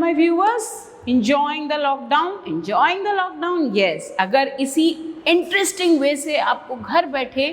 my viewers, enjoying the lockdown? Enjoying the lockdown? Yes. अगर इसी interesting way से आपको घर बैठे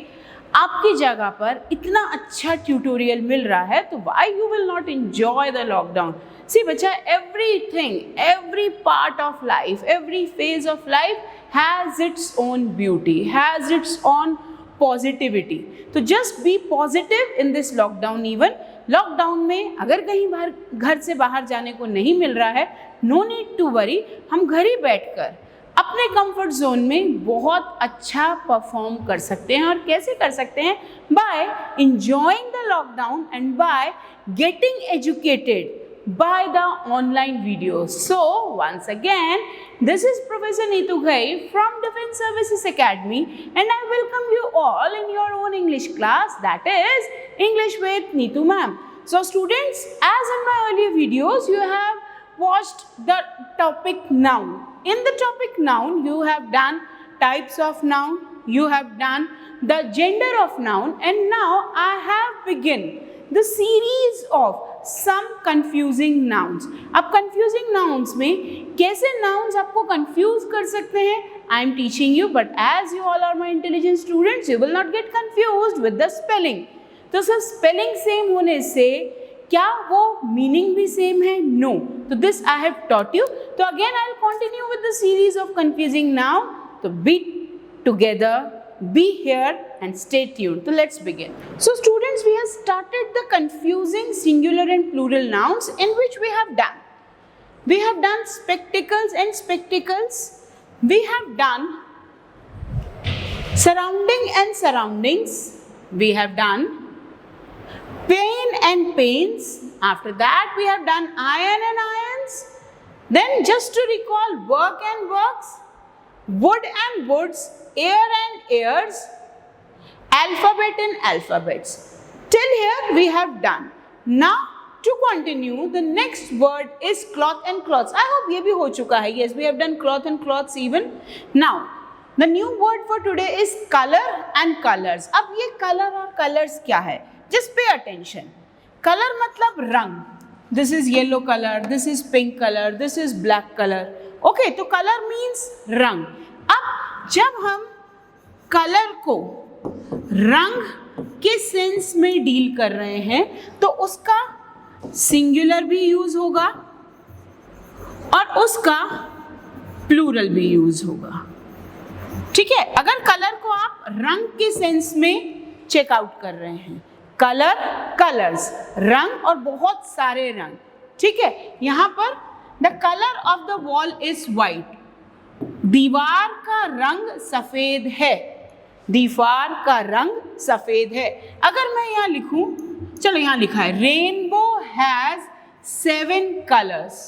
आपकी जगह पर इतना अच्छा ट्यूटोरियल मिल रहा है तो why you will not enjoy the lockdown? See बच्चा, everything, every part of life, every phase of life has its own beauty, has its own positivity. तो just be positive in this lockdown even. Lockdown में अगर कहीं बाहर घर से बाहर जाने को नहीं मिल रहा है, नो नीड टू वरी, हम घर ही बैठकर अपने कंफर्ट जोन में बहुत अच्छा परफॉर्म कर सकते हैं. और कैसे कर सकते हैं? By enjoying the lockdown and by getting educated by the online videos. So once again, this is Professor Neetu Ghai from Defense Services Academy and I welcome you all in your own English class, that is English with Neetu ma'am. So students, as in my earlier videos, you have watched the topic noun. In the topic noun, you have done types of noun, you have done the gender of noun, and now I have begun the series of some confusing nouns. अब confusing nouns में कैसे nouns आपको confuse कर सकते हैं, I am teaching you, but as you all are my intelligent students, you will not get confused with the spelling. तो सिर्फ spelling same होने से क्या वो meaning भी same है? No. तो this I have taught you. तो again I will continue with the series of confusing noun. तो be together, be here and stay tuned. So let's begin. So students, we have started the confusing singular and plural nouns in which we have done spectacles and spectacles. We have done surrounding and surroundings. We have done pain and pains. After that we have done iron and irons. Then just to recall, work and works, wood and woods, air and airs, alphabet and alphabets. Till here we have done. Now to continue, the next word is cloth and cloths. I hope ये भी हो चुका है. Yes, we have done cloth and cloths even. Now the new word for today is color and colors. अब ये color और colors क्या है? Just pay attention. Color मतलब रंग. This is yellow color, this is pink color, this is black color. Okay, तो color means रंग. अब जब हम कलर को रंग के सेंस में डील कर रहे हैं तो उसका सिंगुलर भी यूज होगा और उसका प्लूरल भी यूज होगा. ठीक है? अगर कलर को आप रंग के सेंस में चेकआउट कर रहे हैं, कलर, कलर्स, रंग और बहुत सारे रंग. ठीक है? यहां पर the colour of the wall is white. दीवार का रंग सफेद है. दीवार का रंग सफेद है. अगर मैं यहाँ लिखूं, चलो यहाँ लिखा है rainbow has 7 colours.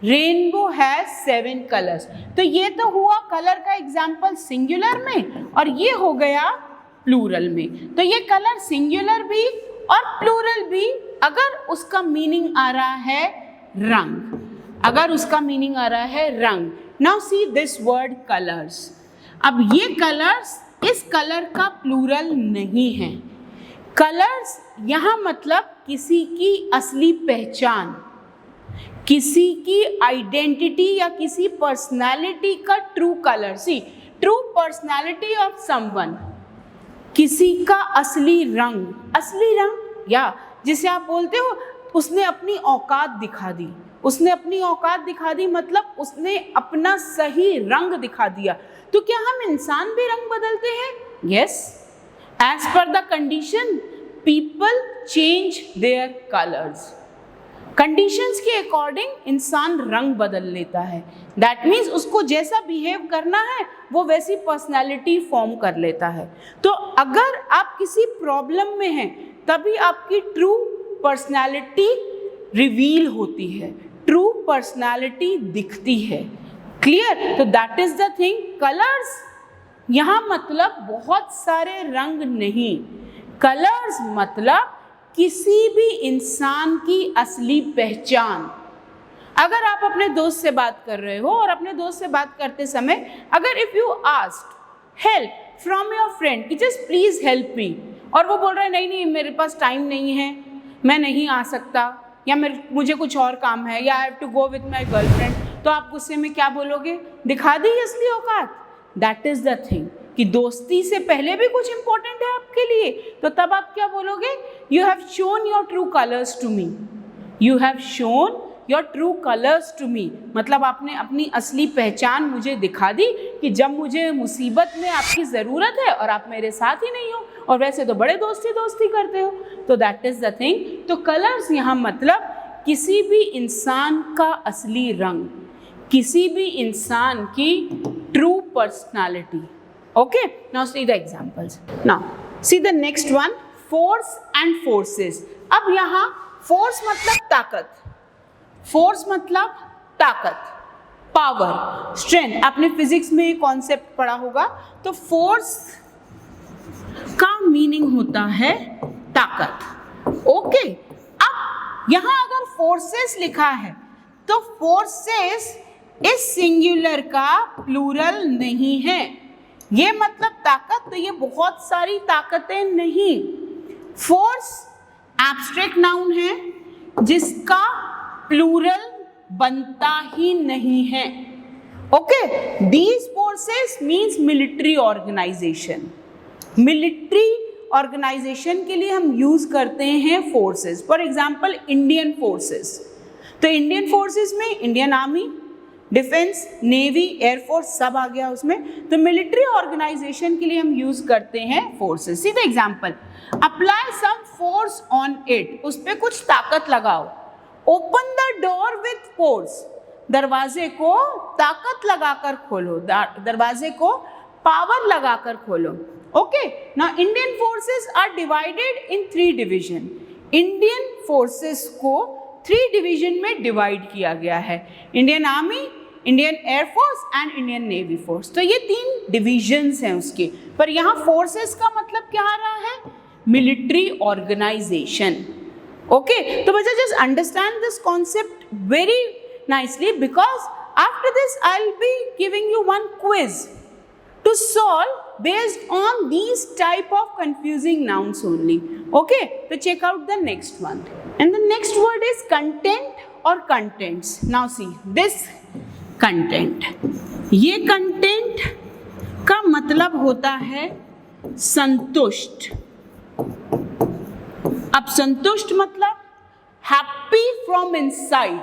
Rainbow has 7 colours. तो ये तो हुआ कलर का एग्जाम्पल सिंगुलर में और ये हो गया प्लूरल में. तो ये कलर सिंगुलर भी और प्लूरल भी अगर उसका मीनिंग आ रहा है रंग, अगर उसका मीनिंग आ रहा है रंग. Now see this word colors. अब ये colors इस कलर का प्लूरल नहीं है. कलर्स यहाँ मतलब किसी की असली पहचान, किसी की आइडेंटिटी या किसी पर्सनालिटी का true colour. See true personality of someone, किसी का असली रंग. असली रंग या जिसे आप बोलते हो उसने अपनी औकात दिखा दी. उसने अपनी औकात दिखा दी मतलब उसने अपना सही रंग दिखा दिया. तो क्या हम इंसान भी रंग बदलते हैं? Yes, as per the condition people change their colours. Conditions के अकॉर्डिंग इंसान रंग बदल लेता है. दैट मीन्स उसको जैसा बिहेव करना है वो वैसी पर्सनैलिटी फॉर्म कर लेता है. तो अगर आप किसी प्रॉब्लम में हैं तभी आपकी ट्रू पर्सनैलिटी रिवील होती है, ट्रू पर्सनैलिटी दिखती है. क्लियर? तो that is the thing. Colours यहाँ मतलब बहुत सारे रंग नहीं. कलर्स मतलब किसी भी इंसान की असली पहचान. अगर आप अपने दोस्त से बात कर रहे हो और अपने दोस्त से बात करते समय अगर if you asked help from your friend कि जस्ट प्लीज हेल्प मी, और वो बोल रहा है नहीं नहीं मेरे पास टाइम नहीं है, मैं नहीं आ सकता, या मुझे कुछ और काम है, या I have to go with my girlfriend, तो आप गुस्से में क्या बोलोगे? दिखा दी असली औकात। दैट इज द थिंग कि दोस्ती से पहले भी कुछ इंपॉर्टेंट है आपके लिए, तो तब आप क्या बोलोगे? You have shown your true colours to me, you have shown your true colours to me, मतलब आपने अपनी असली पहचान मुझे दिखा दी कि जब मुझे मुसीबत में आपकी ज़रूरत है और आप मेरे साथ ही नहीं हो, और वैसे तो बड़े दोस्ती दोस्ती करते हो। तो दैट इज़ द थिंग। तो कलर्स यहाँ मतलब किसी भी इंसान का असली रंग, किसी भी इंसान की true personality. Okay, now see the examples. Now see the next one, force and forces. अब यहाँ फोर्स मतलब ताकत, फोर्स मतलब ताकत, पावर, स्ट्रेंथ। आपने फिजिक्स में ये कॉन्सेप्ट पढ़ा होगा। तो फोर्स का मीनिंग होता है ताकत। ओके, अब यहां अगर फोर्सेस लिखा है तो फोर्सेस इस सिंगुलर का प्लूरल नहीं है। ये मतलब ताकत, तो ये बहुत सारी ताकतें नहीं। फोर्स एब्स्ट्रैक्ट नाउन है जिसका प्लूरल बनता ही नहीं है। Okay, these forces means military organisation. Military organisation के लिए हम यूज करते हैं forces. For example Indian forces, तो इंडियन फोर्सेस में Indian army, defence, navy, air force सब आ गया उसमें। तो मिलिट्री ऑर्गेनाइजेशन के लिए हम यूज करते हैं फोर्सेस। सीधा example, apply some force on it, उस पर कुछ ताकत लगाओ। Open the door with force, दरवाजे को ताकत लगाकर खोलो, दरवाजे को पावर लगाकर खोलो। Okay, now Indian forces are divided in 3 division. Indian forces को 3 डिवीजन में डिवाइड किया गया है, Indian army, Indian air force and Indian navy force. तो ये 3 डिविजन्स हैं उसके। पर यहाँ फोर्सेस का मतलब क्या आ रहा है? Military organisation. ओके, तो बच्चा just understand this concept very nicely, because after this I'll be giving you one quiz to solve based on these type of confusing nouns only. Okay, so check out the next one, and the next word is content or contents. Now see this content, ये content का मतलब होता है संतुष्ट। अब संतुष्ट मतलब happy from inside,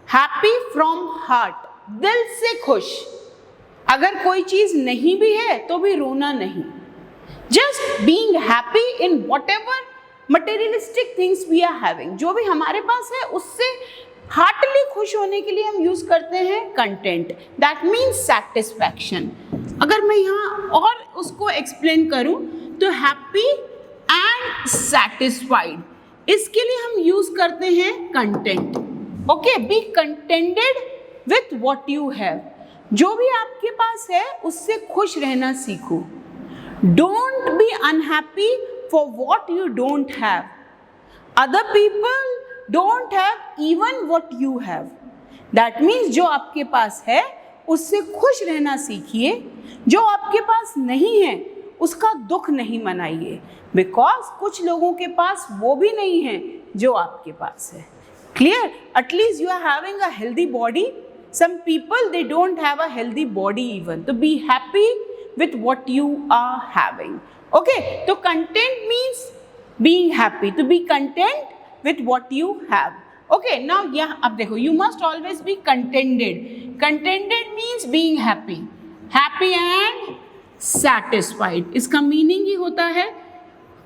happy from heart, दिल से खुश। अगर कोई चीज नहीं भी है तो भी रोना नहीं, just being happy in whatever materialistic things we are having, जो भी हमारे पास है उससे हार्टली खुश होने के लिए हम यूज करते हैं कंटेंट। That means satisfaction. अगर मैं यहाँ और उसको एक्सप्लेन करूँ तो हैप्पी एंड सेटिस्फाइड, इसके लिए हम यूज करते हैं content. Okay, be contented with what you have, जो भी आपके पास है उससे खुश रहना सीखो। Don't be unhappy for what you don't have, other people don't have even what you have. That means जो आपके पास है उससे खुश रहना सीखिए, जो आपके पास नहीं है उसका दुख नहीं मनाइए, बिकॉज कुछ लोगों के पास वो भी नहीं है जो आपके पास है। Clear? At least you are having a healthy body. Some people, they don't have a healthy body even. So be happy with what you are having. Okay, so content means being happy. To be content with what you have. Okay, now yeah, अब देखो, you must always be contented. Contented means being happy. Happy and satisfied. इसका meaning ही होता है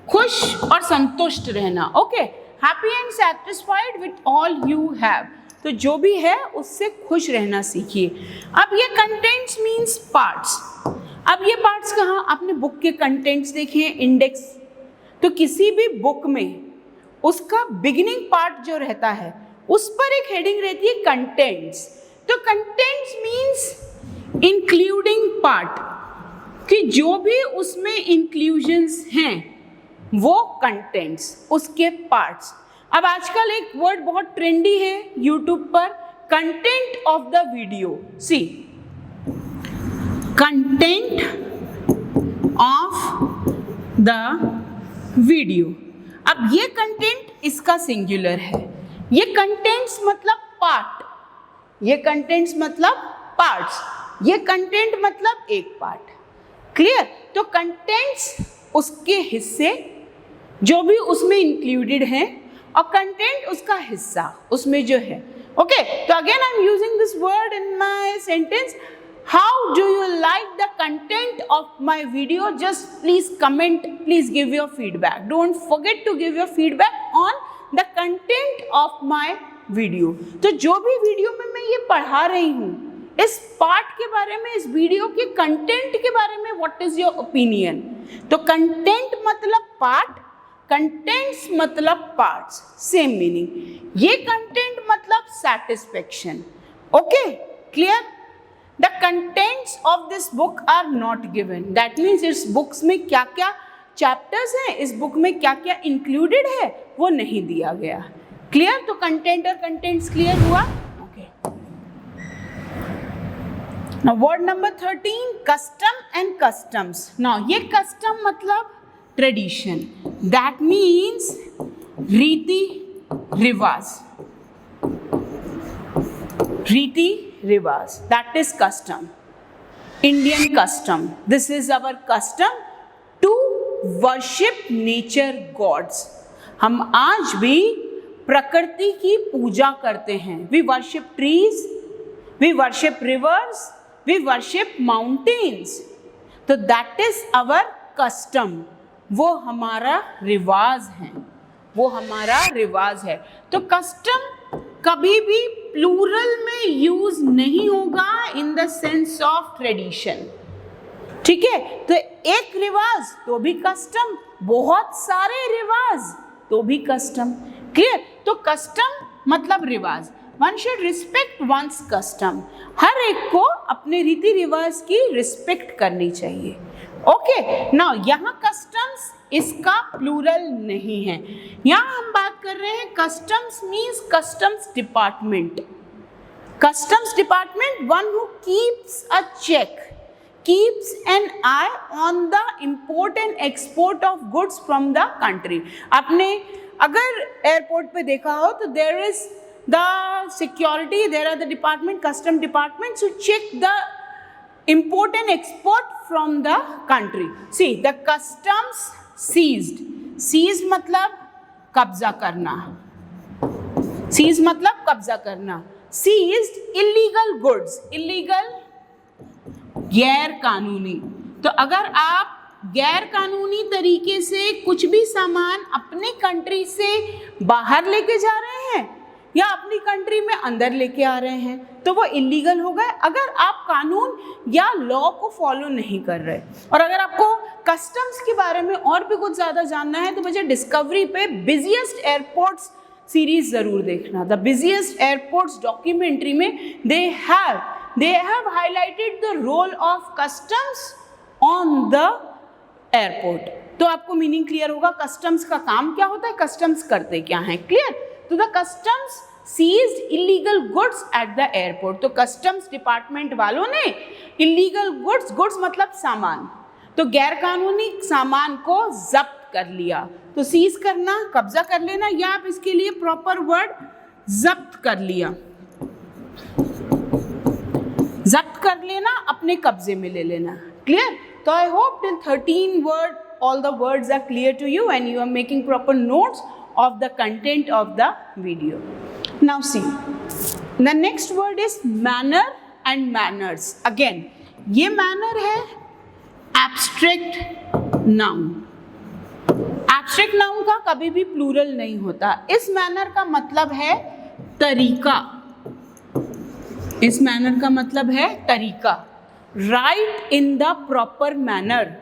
खुश और संतुष्ट रहना। Okay. Happy and satisfied with all you have, तो जो भी है उससे खुश रहना सीखिए। अब ये कंटेंट्स मीन्स पार्ट्स। अब ये पार्ट्स कहाँ? आपने बुक के कंटेंट्स देखे हैं, इंडेक्स। तो किसी भी बुक में उसका बिगिनिंग पार्ट जो रहता है उस पर एक हेडिंग रहती है कंटेंट्स। तो कंटेंट्स मीन्स इंक्लूडिंग पार्ट, कि जो भी उसमें इंक्लूजन्स हैं वो कंटेंट्स, उसके पार्ट्स। अब आजकल एक वर्ड बहुत ट्रेंडी है यूट्यूब पर, content of the video. See, content of the video. अब ये कंटेंट इसका सिंगुलर है, ये कंटेंट्स मतलब पार्ट, ये कंटेंट्स मतलब पार्ट्स, ये कंटेंट मतलब एक पार्ट। क्लियर? तो कंटेंट्स उसके हिस्से जो भी उसमें इंक्लूडेड हैं और कंटेंट उसका हिस्सा उसमें जो है। ओके, तो again I am using this word in my sentence. How do you like the content of my video? Just please comment, please give your feedback. Don't forget to give your feedback on the content of my video. तो जो भी video में मैं ये पढ़ा रही हूँ, इस पार्ट के बारे में, इस वीडियो के कंटेंट के बारे में व्हाट इज योर ओपिनियन? तो कंटेंट मतलब पार्ट, कंटेंट्स मतलब पार्ट्स, सेम मीनिंग। ये कंटेंट मतलब satisfaction. Okay, clear? The contents of this book are not given, that means इस बुक्स में क्या क्या चैप्टर्स हैं, इस बुक में क्या क्या इंक्लूडेड है वो नहीं दिया गया। क्लियर? तो कंटेंट और कंटेंट्स क्लियर हुआ। Now word number 13, custom and customs. Now ये custom मतलब tradition, that means रीति रिवाज, रीति रिवाज, that is custom. Indian custom, this is our custom to worship nature gods. हम आज भी प्रकृति की पूजा करते हैं। We worship trees, we worship rivers, we worship mountains. तो that is our custom. वो हमारा रिवाज है, वो हमारा रिवाज है। तो कस्टम कभी भी प्लूरल में यूज नहीं होगा in the sense of tradition. ठीक है? तो एक रिवाज तो भी कस्टम, बहुत सारे रिवाज तो भी कस्टम। क्लियर? तो कस्टम मतलब रिवाज। One should respect one's custom. हर एक को अपने रीति रिवाज की रिस्पेक्ट करनी चाहिए। ओके, नाउ यहाँ कस्टम्स इसका प्लूरल नहीं है। यहाँ हम बात कर रहे हैं customs means customs department. Customs department, one who keeps a check, keeps an eye on the import and export of goods from the country. आपने अगर एयरपोर्ट पे देखा हो तो there is the security, there are the department, custom departments who check the import and export from the country. See, the customs seized. Seized मतलब कब्जा करना. Seized मतलब कब्जा करना. Seized illegal goods. Illegal गैर कानूनी। तो अगर आप गैर कानूनी तरीके से कुछ भी सामान अपनी कंट्री से बाहर लेके जा रहे हैं या अपनी कंट्री में अंदर लेके आ रहे हैं तो वो इलीगल हो गए, अगर आप कानून या लॉ को फॉलो नहीं कर रहे। और अगर आपको कस्टम्स के बारे में और भी कुछ ज़्यादा जानना है तो मुझे डिस्कवरी पे बिजिएस्ट एयरपोर्ट्स सीरीज ज़रूर देखना। द बिजिएस्ट एयरपोर्ट्स डॉक्यूमेंट्री में दे have highlighted the role of customs on the airport. तो आपको मीनिंग क्लियर होगा कस्टम्स का काम क्या होता है, कस्टम्स करते क्या हैं। क्लियर? तो the customs seized illegal goods at the airport. तो कस्टम्स डिपार्टमेंट वालों ने इलीगल गुड्स, गुड्स मतलब सामान, तो गैर कानूनी सामान को जब्त कर लिया। तो सीज करना, कब्जा कर लेना, या आप इसके लिए प्रॉपर वर्ड जब्त कर लिया, जब्त कर लेना, अपने कब्जे में ले लेना। क्लियर? तो I hope till 13 word all the words are clear to you and you are making proper notes of the content of the video. Now see, the next word is manner and manners. Again, ये manner है abstract noun. Abstract noun का कभी भी plural नहीं होता। इस manner का मतलब है तरीका, इस मैनर का मतलब है तरीका। Right in the proper manner,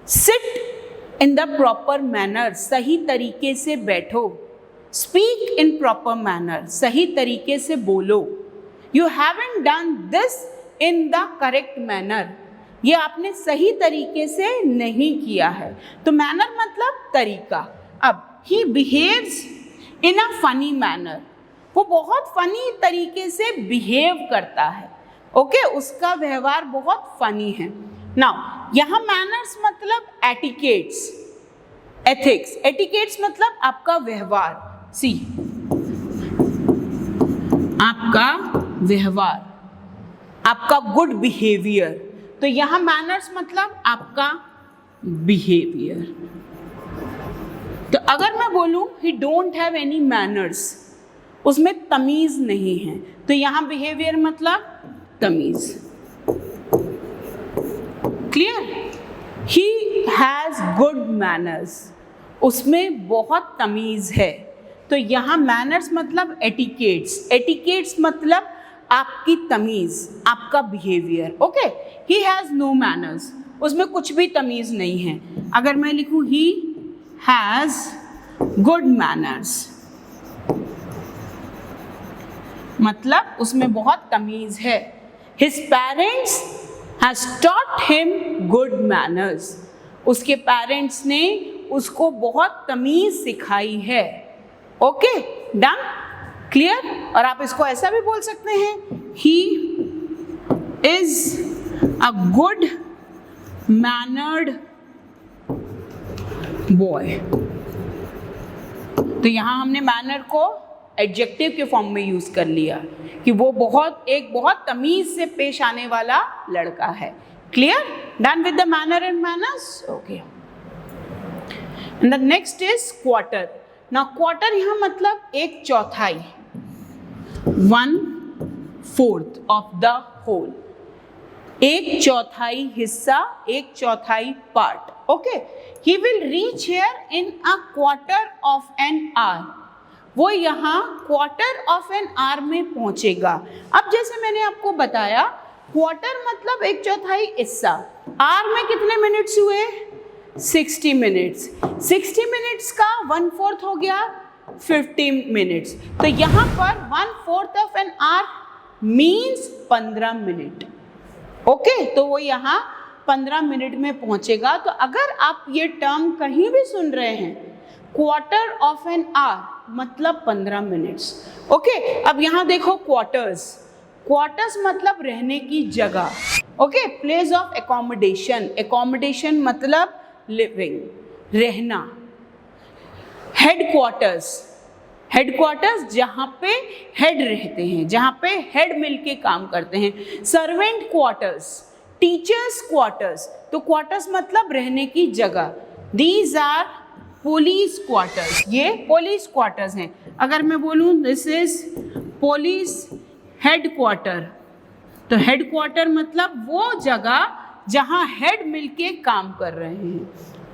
sit in the proper manner, सही तरीके से बैठो। स्पीक इन प्रॉपर मैनर, सही तरीके से बोलो। You haven't done this in the correct manner, ये आपने सही तरीके से नहीं किया है। तो मैनर मतलब तरीका। अब he behaves in a funny manner, वो बहुत फनी तरीके से बिहेव करता है। ओके, उसका व्यवहार बहुत फनी है। नाउ यहाँ मैनर्स मतलब एटिकेट्स, एथिक्स। एटिकेट्स मतलब आपका व्यवहार। सी, आपका व्यवहार, आपका गुड बिहेवियर। तो यहाँ मैनर्स मतलब आपका बिहेवियर। तो अगर मैं बोलूँ ही डोंट हैव एनी मैनर्स, उसमें तमीज नहीं है, तो यहाँ बिहेवियर मतलब तमीज। Clear? He has good manners, उसमें बहुत तमीज है। तो यहाँ मैनर्स मतलब एटिकेट्स, एटिकेट्स मतलब आपकी तमीज, आपका behaviour. Okay, he has no manners, उसमें कुछ भी तमीज नहीं है। अगर मैं लिखूं ही हैज गुड मैनर्स, मतलब उसमें बहुत तमीज है। His parents has taught him good manners, उसके पेरेंट्स ने उसको बहुत तमीज सिखाई है। Okay, done, clear? और आप इसको ऐसा भी बोल सकते हैं, he is a good mannered boy. तो यहां हमने मैनर को एडजेक्टिव के फॉर्म में यूज कर लिया कि वो बहुत तमीज से पेश आने वाला लड़का है। Clear? Done with the manner and manners. Okay, and the next is quarter. ना क्वार्टर यहाँ मतलब एक चौथाई, 1/4 ऑफ द होल, एक चौथाई हिस्सा, एक चौथाई part. Okay, he will reach here in a quarter of an hour, वो यहाँ क्वार्टर ऑफ एन आवर में पहुंचेगा। अब जैसे मैंने आपको बताया, क्वार्टर मतलब एक चौथाई हिस्सा, आवर में कितने मिनट्स हुए? 60 मिनट्स। 60 मिनट्स का 1/4 हो गया 15 मिनट्स। तो यहाँ पर 1/4 of an hour means 15 minute. Okay, तो वो यहाँ 15 मिनट में पहुंचेगा। तो अगर आप ये टर्म कहीं भी सुन रहे हैं, क्वार्टर ऑफ एन आवर मतलब 15 मिनट्स। ओके, अब यहाँ देखो क्वार्टर्स, क्वार्टर्स मतलब रहने की जगह। Okay, place of accommodation, accommodation मतलब लिविंग, रहना। हेडक्वार्टर्स, हेडक्वार्टर्स जहाँ पे हेड रहते हैं, जहाँ पे हेड मिलके काम करते हैं। सर्वेंट क्वार्टर्स, टीचर्स क्वार्टर्स, तो क्वार्टर्स मतलब रहने की जगह। दीज आर पुलिस क्वार्टर्स, ये पुलिस क्वार्टर्स हैं। अगर मैं बोलूँ दिस इज पुलिस हेडक्वार्टर, तो हेडक्वार्टर मतलब वो जगह जहां हेड मिलके काम कर रहे हैं।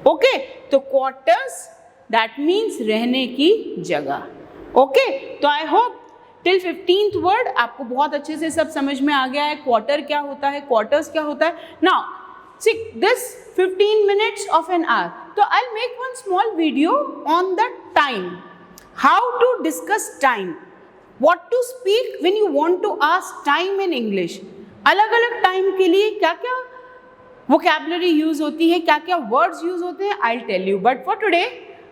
ओके, तो क्वार्टर्स दैट मीन्स रहने की जगह। ओके, तो I hope till 15th word आपको बहुत अच्छे से सब समझ में आ गया है। क्वार्टर क्या होता है, क्वार्टर्स क्या होता है। Now see this 15 minutes of an hour, so I'll make one small video on the time, how to discuss time, what to speak when you want to ask time in English। अलग अलग time के लिए क्या क्या vocabulary use होती है, क्या क्या वर्ड्स यूज होते हैं, I'll tell you। But for today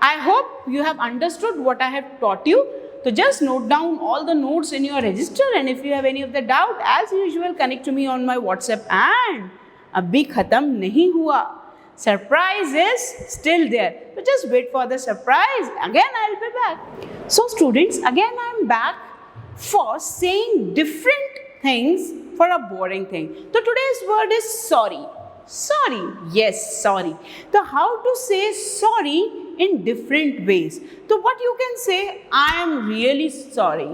I hope you have understood what I have taught you। So just note down all the notes in your register, and if you have any of the doubt, as usual connect to me on my WhatsApp। And अभी खत्म नहीं हुआ, surprise is still there, तो just wait for the surprise. Again I will be back. So students, again I am back for saying different things for a boring thing. तो today's word is sorry. Sorry, yes sorry. तो how to say sorry in different ways? So what you can say, I am really sorry,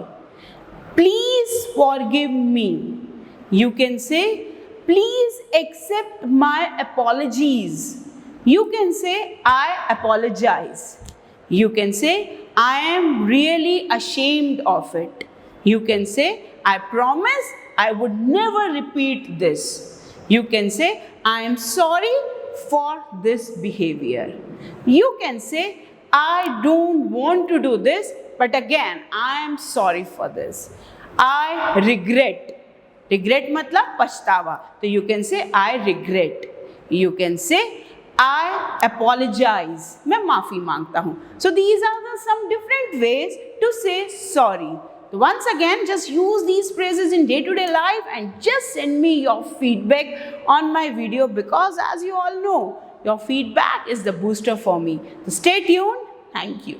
please forgive me. You can say, please accept my apologies. You can say, I apologize. You can say, I am really ashamed of it. You can say, I promise I would never repeat this. You can say, I am sorry for this behavior. You can say, I don't want to do this, but again, I am sorry for this. I regret. Regret मतलब पछतावा, तो you can say, I regret. You can say, I apologize. मैं माफी मांगता हूँ. So these are the some different ways to say sorry. So once again, just use these phrases in day-to-day life and just send me your feedback on my video, because as you all know, your feedback is the booster for me. So stay tuned. Thank you.